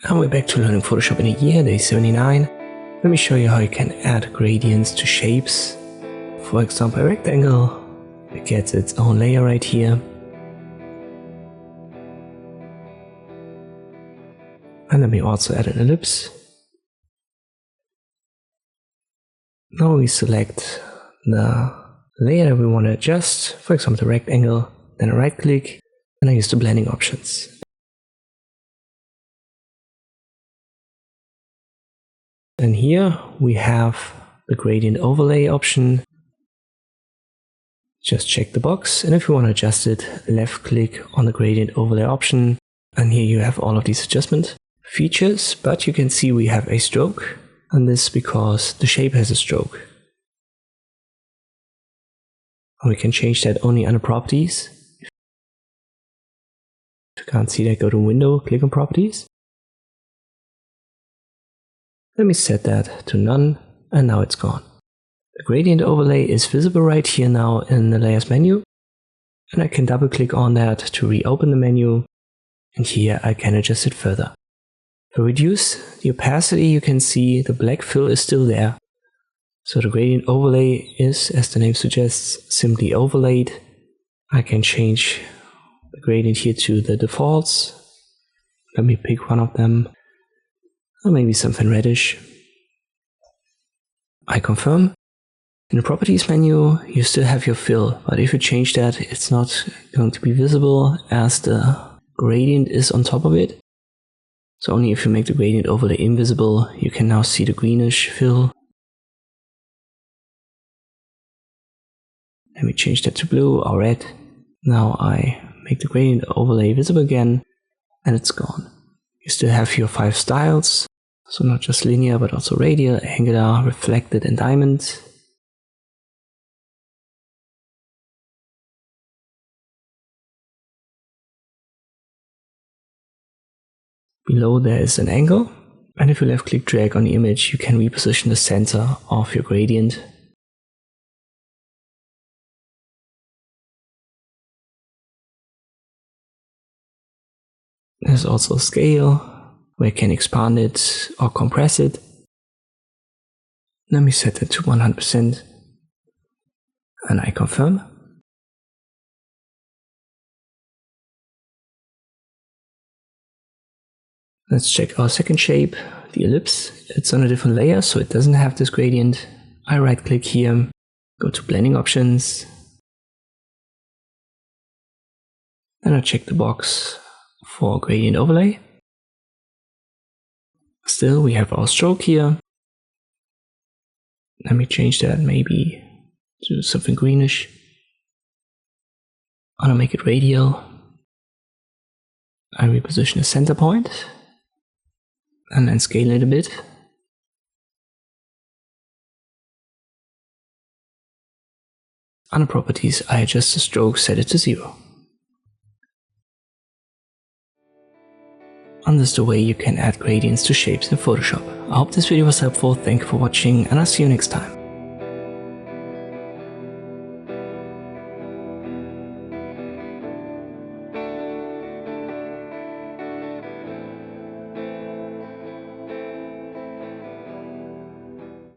And we're back to learning Photoshop in a year, day 79. Let me show you how you can add gradients to shapes. For example, a rectangle, it gets its own layer right here. And let me also add an ellipse. Now we select the layer that we want to adjust, for example the rectangle, then a right click, and I use the blending options. And here we have the gradient overlay option. Just check the box, and if you want to adjust it, left click on the gradient overlay option, and here you have all of these adjustment features, but you can see we have a stroke, and this because the shape has a stroke. And we can change that only under properties. If you can't see that, go to Window, click on Properties. Let me set that to none, and now it's gone. The gradient overlay is visible right here now in the Layers menu, and I can double click on that to reopen the menu, and here I can adjust it further. To reduce the opacity, you can see the black fill is still there. So the gradient overlay is, as the name suggests, simply overlaid. I can change the gradient here to the defaults. Let me pick one of them, or maybe something reddish. I confirm. In the properties menu, you still have your fill, but if you change that, it's not going to be visible as the gradient is on top of it. So only if you make the gradient overlay invisible, you can now see the greenish fill. Let me change that to blue or red. Now I make the gradient overlay visible again, and it's gone. You still have your 5 styles, so not just linear but also radial, angular, reflected, and diamond. Below there is an angle, and if you left click drag on the image, you can reposition the center of your gradient. There's also a scale, where you can expand it or compress it. Let me set it to 100%, and I confirm. Let's check our second shape, the ellipse. It's on a different layer, so it doesn't have this gradient. I right click here, go to blending options, and I check the box for gradient overlay. Still, we have our stroke here. Let me change that maybe to something greenish. I want to make it radial. I reposition the center point and then scale it a bit. Under properties, I adjust the stroke, set it to 0. And this is the way you can add gradients to shapes in Photoshop. I hope this video was helpful, thank you for watching, and I'll see you next time.